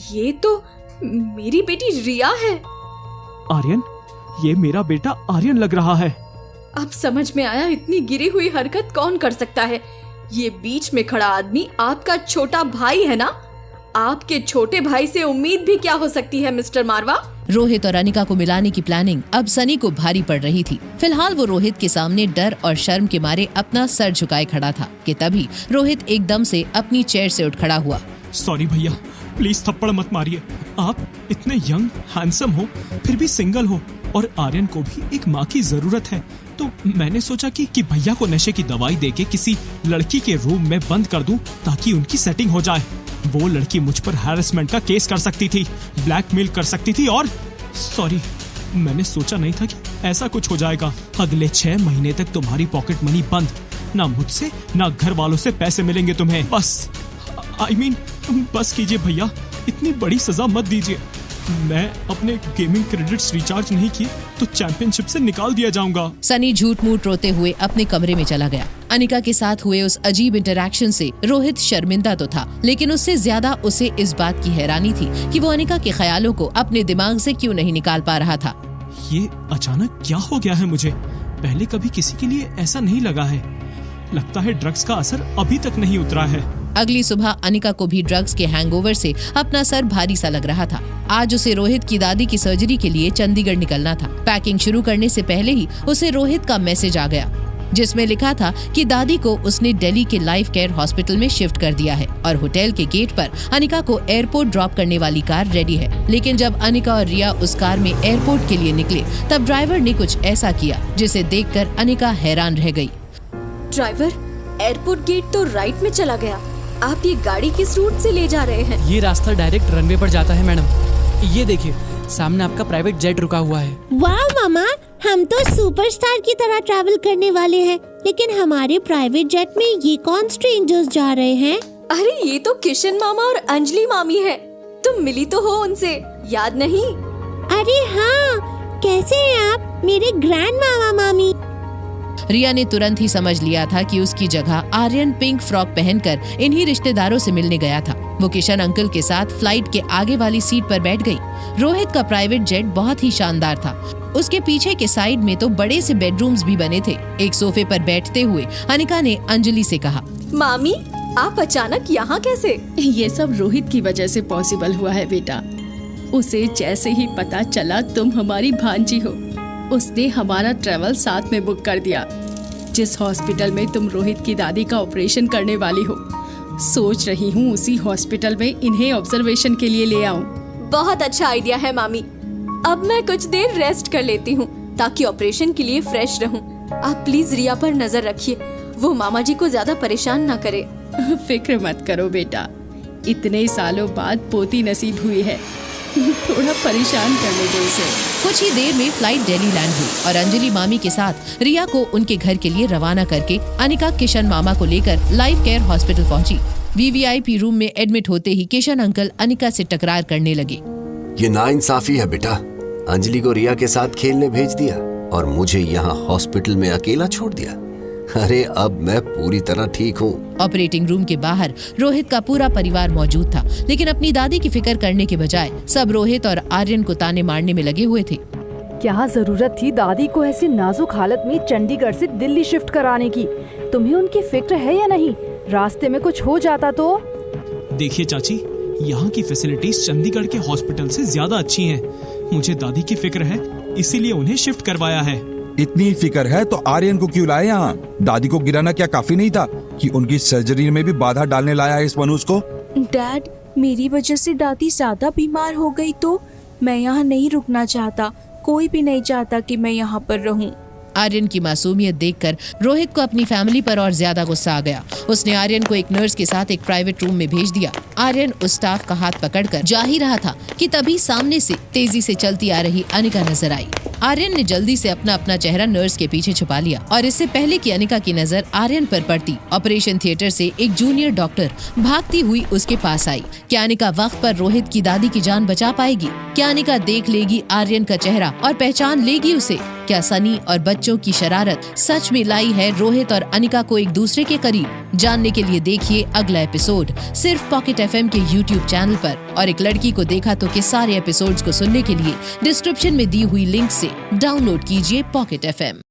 ये तो मेरी बेटी रिया है। आर्यन, ये मेरा बेटा आर्यन लग रहा है। अब समझ में आया इतनी गिरी हुई हरकत कौन कर सकता है। ये बीच में खड़ा आदमी आपका छोटा भाई है ना? आपके छोटे भाई से उम्मीद भी क्या हो सकती है मिस्टर मारवा? रोहित और अनिका को मिलाने की प्लानिंग अब सनी को भारी पड़ रही थी। फिलहाल वो रोहित के सामने डर और शर्म के मारे अपना सर झुकाए खड़ा था कि तभी रोहित एकदम से अपनी चेयर से उठ खड़ा हुआ। सॉरी भैया, प्लीज थप्पड़ मत मारिए। आप इतने यंग हैंडसम हो, फिर भी सिंगल हो, और आर्यन को भी एक माँ की जरूरत है, तो मैंने सोचा कि भैया को नशे की दवाई देके किसी लड़की के रूम में बंद कर दूं ताकि उनकी सेटिंग हो जाए। वो लड़की मुझ पर हैरेसमेंट का केस कर सकती थी, ब्लैकमेल कर सकती थी, और सॉरी, मैंने सोचा नहीं था कि ऐसा कुछ हो जाएगा। अगले 6 महीने तक तुम्हारी पॉकेट मनी बंद, ना मुझसे ना घर वालों से पैसे मिलेंगे तुम्हें। बस I mean, बस कीजिए भैया, इतनी बड़ी सजा मत दीजिए। मैं अपने गेमिंग क्रेडिट्स रिचार्ज नहीं किए तो चैंपियनशिप से निकाल दिया जाऊंगा। सनी झूठ मूठ रोते हुए अपने कमरे में चला गया। अनिका के साथ हुए उस अजीब इंटरैक्शन से रोहित शर्मिंदा तो था, लेकिन उससे ज्यादा उसे इस बात की हैरानी थी कि वो अनिका के ख्यालों को अपने दिमाग से क्यों नहीं निकाल पा रहा था। ये अचानक क्या हो गया है मुझे? पहले कभी किसी के लिए ऐसा नहीं लगा है। लगता है ड्रग्स का असर अभी तक नहीं उतरा है। अगली सुबह अनिका को भी ड्रग्स के हैंगओवर से अपना सर भारी सा लग रहा था। आज उसे रोहित की दादी की सर्जरी के लिए चंडीगढ़ निकलना था। पैकिंग शुरू करने से पहले ही उसे रोहित का मैसेज आ गया, जिसमें लिखा था कि दादी को उसने दिल्ली के लाइफ केयर हॉस्पिटल में शिफ्ट कर दिया है और होटल के गेट पर अनिका को एयरपोर्ट ड्रॉप करने वाली कार रेडी है। लेकिन जब अनिका और रिया उस कार में एयरपोर्ट के लिए निकले, तब ड्राइवर ने कुछ ऐसा किया जिसे देखकर अनिका हैरान रह गई। ड्राइवर, एयरपोर्ट गेट तो राइट में चला गया। आप ये गाड़ी किस रूट से ले जा रहे हैं? ये रास्ता डायरेक्ट रनवे पर जाता है मैडम। ये देखिए, सामने आपका प्राइवेट जेट रुका हुआ है। वाह मामा, हम तो सुपरस्टार की तरह ट्रैवल करने वाले हैं, लेकिन हमारे प्राइवेट जेट में ये कौन स्ट्रेंजर्स जा रहे हैं? अरे ये तो किशन मामा और अंजलि मामी है। तुम मिली तो हो उनसे, याद नहीं? अरे हाँ, कैसे हैं आप, मेरे ग्रैंड मामा मामी? रिया ने तुरंत ही समझ लिया था कि उसकी जगह आर्यन पिंक फ्रॉक पहनकर इन्हीं रिश्तेदारों से मिलने गया था। वो किशन अंकल के साथ फ्लाइट के आगे वाली सीट पर बैठ गई। रोहित का प्राइवेट जेट बहुत ही शानदार था। उसके पीछे के साइड में तो बड़े से बेडरूम्स भी बने थे। एक सोफे पर बैठते हुए अनिका ने अंजलि से कहा, मामी, आप अचानक यहाँ कैसे? ये सब रोहित की वजह से पॉसिबल हुआ है बेटा। उसे जैसे ही पता चला तुम हमारी भांजी हो, उसने हमारा ट्रेवल साथ में बुक कर दिया। जिस हॉस्पिटल में तुम रोहित की दादी का ऑपरेशन करने वाली हो, सोच रही हूँ उसी हॉस्पिटल में इन्हें ऑब्जर्वेशन के लिए ले आऊं। बहुत अच्छा आइडिया है मामी। अब मैं कुछ देर रेस्ट कर लेती हूँ ताकि ऑपरेशन के लिए फ्रेश रहूँ। आप प्लीज रिया पर नजर रखिए, वो मामा जी को ज्यादा परेशान ना करे। फिक्र मत करो बेटा, इतने सालों बाद पोती नसीब हुई है, थोड़ा परेशान करने दो उसे। कुछ ही देर में फ्लाइट दिल्ली लैंड हुई और अंजलि मामी के साथ रिया को उनके घर के लिए रवाना करके अनिका किशन मामा को लेकर लाइफ केयर हॉस्पिटल पहुंची। वीवीआईपी रूम में एडमिट होते ही किशन अंकल अनिका से टकरार करने लगे। ये नाइंसाफी है बेटा, अंजलि को रिया के साथ खेलने भेज दिया और मुझे यहाँ हॉस्पिटल में अकेला छोड़ दिया। अरे अब मैं पूरी तरह ठीक हूँ। ऑपरेटिंग रूम के बाहर रोहित का पूरा परिवार मौजूद था, लेकिन अपनी दादी की फिक्र करने के बजाय सब रोहित और आर्यन को ताने मारने में लगे हुए थे। क्या जरूरत थी दादी को ऐसी नाजुक हालत में चंडीगढ़ से दिल्ली शिफ्ट कराने की? तुम्हें उनकी फिक्र है या नहीं? रास्ते में कुछ हो जाता तो? देखिए चाची, यहाँ की फैसिलिटीज चंडीगढ़ के हॉस्पिटल से ज्यादा अच्छी हैं। मुझे दादी की फिक्र है, इसीलिए उन्हें शिफ्ट करवाया है। इतनी फिक्र है तो आर्यन को क्यों लाए यहाँ? दादी को गिराना क्या काफी नहीं था कि उनकी सर्जरी में भी बाधा डालने लाया है इस मनुष्य को? डैड, मेरी वजह से दादी ज्यादा बीमार हो गई तो मैं यहाँ नहीं रुकना चाहता। कोई भी नहीं चाहता कि मैं यहाँ पर रहूं। आर्यन की मासूमियत देखकर रोहित को अपनी फैमिली पर और ज्यादा गुस्सा आ गया। उसने आर्यन को एक नर्स के साथ एक प्राइवेट रूम में भेज दिया। आर्यन उस स्टाफ का हाथ पकड़कर जा ही रहा था कि तभी सामने से तेजी से चलती आ रही अनिका नजर आई। आर्यन ने जल्दी से अपना चेहरा नर्स के पीछे छुपा लिया और इससे पहले कि अनिका की नजर आर्यन पर पड़ती, ऑपरेशन थिएटर से एक जूनियर डॉक्टर भागती हुई उसके पास आई। क्या अनिका वक्त पर रोहित की दादी की जान बचा पाएगी? क्या अनिका देख लेगी आर्यन का चेहरा और पहचान लेगी उसे? क्या सनी और बच्चों की शरारत सच में लाई है रोहित और अनिका को एक दूसरे के करीब? जानने के लिए देखिए अगला एपिसोड सिर्फ पॉकेट FM के YouTube चैनल पर। और एक लड़की को देखा तो के सारे एपिसोड्स को सुनने के लिए डिस्क्रिप्शन में दी हुई लिंक से डाउनलोड कीजिए पॉकेट FM।